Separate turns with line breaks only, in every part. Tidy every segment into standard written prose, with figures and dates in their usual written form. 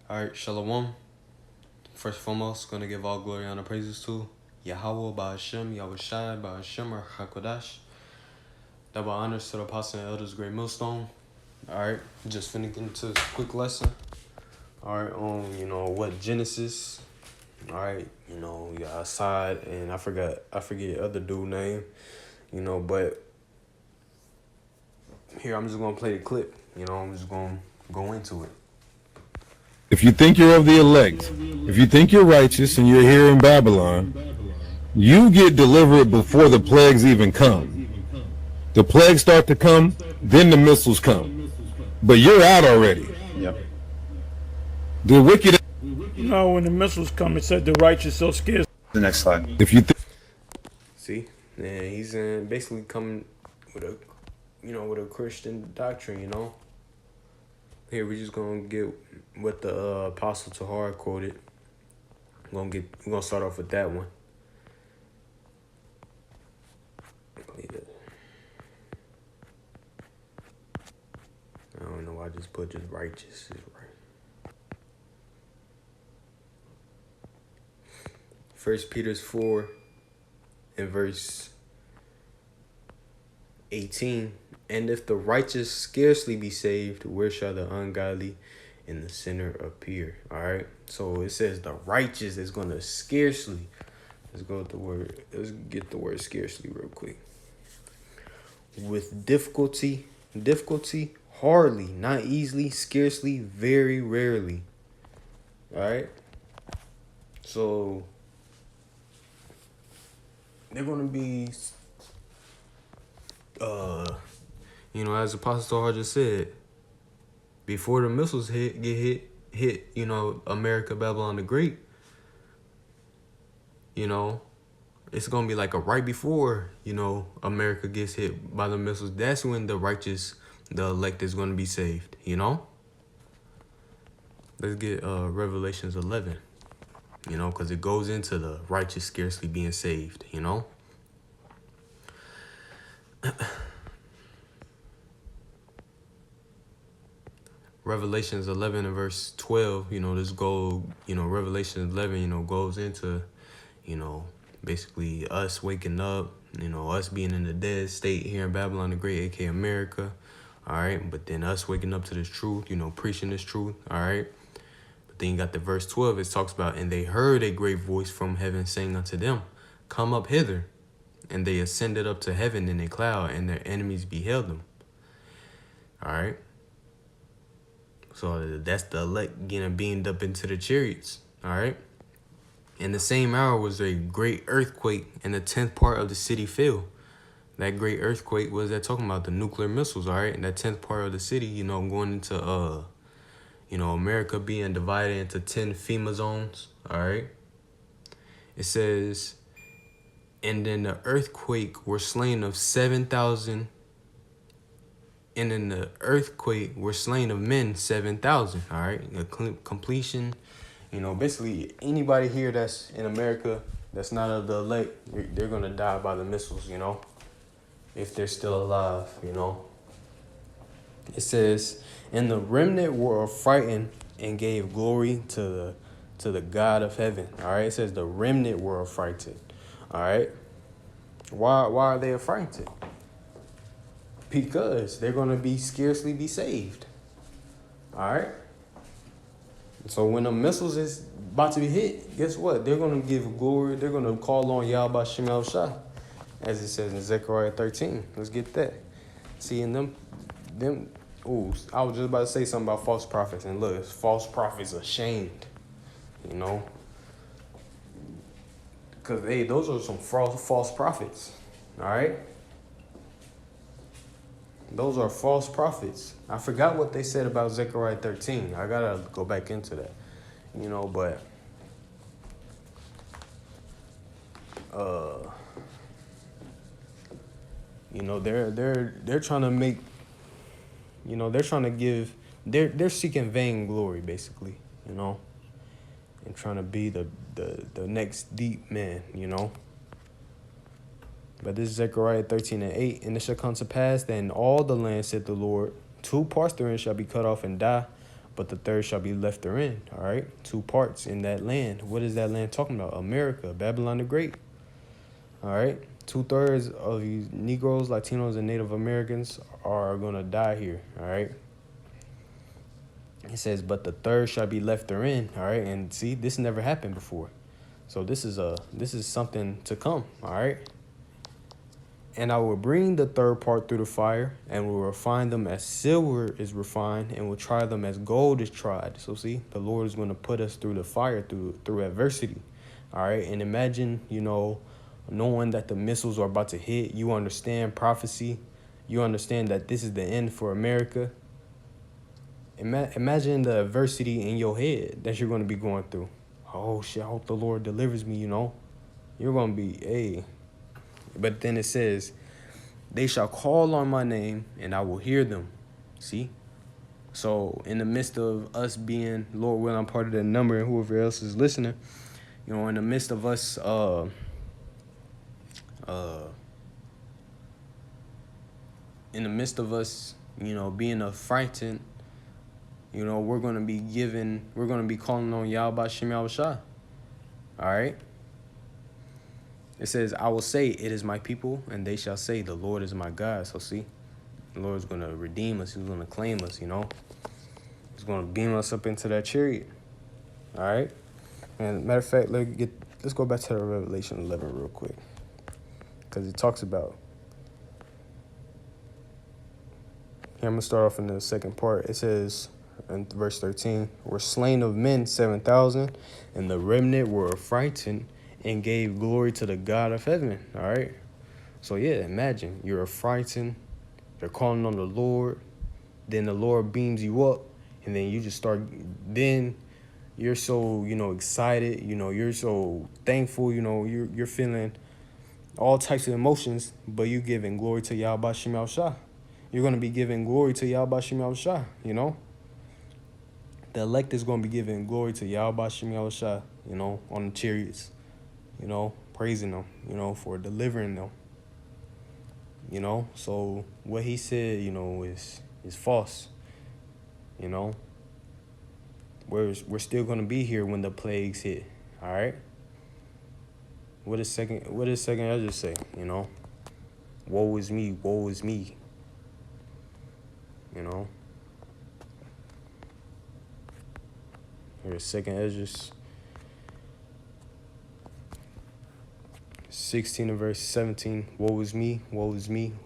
All right, Shalom. First and foremost, gonna give all glory, honor, praises to Yahweh, Ba'ashem, Yahushai, Ba'ashem, or HaKodash. Double honors to the apostle and elders, great millstone. All right, just finna get into this quick lesson. All right, what Genesis. All right, you got Assad, and I forget the other dude name. But here I'm just gonna play the clip. I'm just gonna go into it.
If you think you're of the elect, if you think you're righteous and you're here in Babylon, you get delivered before the plagues even come. The plagues start to come, then the missiles come. But you're out already.
Yep.
The wicked.
When the missiles come, it said the righteous so scarce.
The next slide.
If you
See, and he's basically coming with a Christian doctrine. Here we're just gonna get what the Apostle Tahar quoted. We're gonna start off with that one. I don't know why I just put just righteous. Right. 1 Peter 4 and verse 18. And if the righteous scarcely be saved, where shall the ungodly and the sinner appear? All right. So it says the righteous is going to scarcely. Let's go with the word. Let's get the word scarcely real quick. With difficulty, hardly, not easily, scarcely, very rarely. All right. So they're going to be, as Apostle Tahar just said, before the missiles get hit, America, Babylon the Great, it's going to be like a right before, America gets hit by the missiles. That's when the righteous, the elect is going to be saved, Let's get Revelations 11, because it goes into the righteous scarcely being saved, Revelations 11 and verse 12, Revelations 11, goes into, basically us waking up, us being in the dead state here in Babylon the Great, aka America, all right? But then us waking up to this truth, preaching this truth, all right? But then you got the verse 12, it talks about, and they heard a great voice from heaven saying unto them, come up hither. And they ascended up to heaven in a cloud, and their enemies beheld them. All right? So that's the elect getting beamed up into the chariots. All right? In the same hour was a great earthquake, and the 10th part of the city fell. That great earthquake was that talking about the nuclear missiles, all right? And that 10th part of the city, going into, America being divided into 10 FEMA zones, all right? It says, and in the earthquake were slain of 7,000. And in the earthquake were slain of men 7,000. All right. The completion. Basically anybody here that's in America that's not of the elect, they're gonna die by the missiles. If they're still alive. It says, and the remnant were affrighted and gave glory to the God of heaven. All right. It says the remnant were affrighted. All right. Why are they affrighted? Because they're going to scarcely be saved. All right. So when the missiles is about to be hit, guess what? They're going to give glory. They're going to call on Yahweh Shem Shah, as it says in Zechariah 13. Let's get that. See, in them. I was just about to say something about false prophets, and look, false prophets are shamed. Because, those are some false prophets, all right? Those are false prophets. I forgot what they said about Zechariah 13. I got to go back into that, but... they're trying to make... they're trying to give... They're seeking vain glory, basically, and trying to be the next deep man, But this is Zechariah 13 and 8. And it shall come to pass that in all the land, said the Lord, 2 parts therein shall be cut off and die, but the third shall be left therein. All right, 2 parts in that land. What is that land talking about? America, Babylon the Great. All right, 2/3 of you Negroes, Latinos, and Native Americans are gonna die here. All right. It says, but the third shall be left therein. All right, and see, this never happened before, so this is something to come. All right. And I will bring the third part through the fire, and will refine them as silver is refined, and will try them as gold is tried. So see, the Lord is going to put us through the fire, through adversity. All right, and imagine, knowing that the missiles are about to hit. You understand prophecy. You understand that this is the end for America. Imagine the adversity in your head that you're going to be going through. Oh shit, I hope the Lord delivers me, You're going to be, hey. But then it says, they shall call on my name, and I will hear them. See? So in the midst of us being, Lord willing, I'm part of that number, and whoever else is listening, in the midst of us being frightened, we're going to be calling on Yahweh Shem Yahushua. All right? It says, I will say, it is my people, and they shall say, the Lord is my God. So see, the Lord is going to redeem us. He's going to claim us, He's going to beam us up into that chariot. All right? And matter of fact, let's go back to the Revelation 11 real quick. Because it talks about, here I'm going to start off in the second part. It says, in verse 13, were slain of men 7,000, and the remnant were frightened, and gave glory to the God of heaven. All right. So yeah, imagine you're frightened. They're calling on the Lord. Then the Lord beams you up, and then you just start. Then you're so excited. You're so thankful. You're feeling all types of emotions, but you're giving glory to Yahweh Shem Yahushua. You're gonna be giving glory to Yahweh Shem Yahushua. The elect is gonna be giving glory to Yahweh Shem Yahushua. On the chariots. Praising them, for delivering them. So what he said, is false. We're still gonna be here when the plagues hit. All right. What does second Ezra say? Woe is me, woe is me. Here's second Ezra 16 and verse 17, woe is me,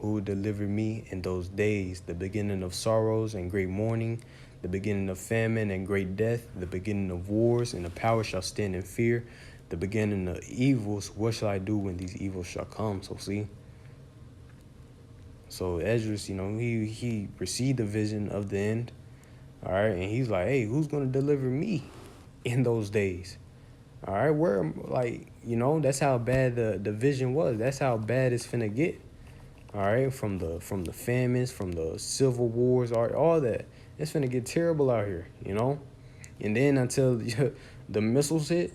who will deliver me in those days, the beginning of sorrows and great mourning, the beginning of famine and great death, the beginning of wars, and the power shall stand in fear, the beginning of evils. What shall I do when these evils shall come? So see, so Ezra, he received the vision of the end, all right, and he's like, hey, who's going to deliver me in those days? All right, that's how bad the vision was. That's how bad it's finna get. All right, from the famines, from the civil wars, all that. It's finna get terrible out here, And then until the missiles hit,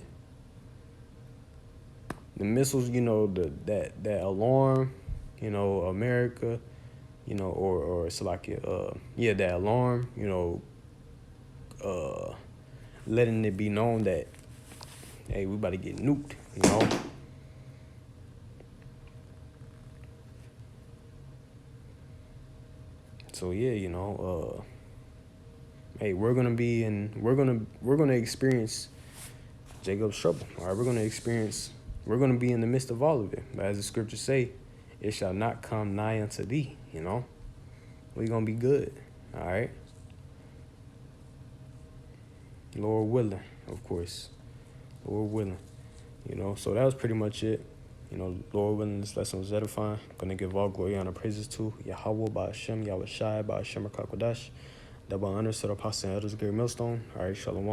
the missiles, that alarm, America, or Salakia, that alarm, letting it be known that, hey, we about to get nuked, So yeah, hey, we're gonna experience Jacob's trouble. All right, we're gonna be in the midst of all of it. But as the scriptures say, it shall not come nigh unto thee. We're gonna be good. All right. Lord willing, of course. Lord willing. So that was pretty much it. Lord willing, this lesson was edifying. I'm going to give all glory, honor, praises to Yahweh, Ba'ashem, Yahweh Shai, Ba'ashem, Rakakwadash. Double honors to the apostle and elders of Gary Millstone. All right, shalom.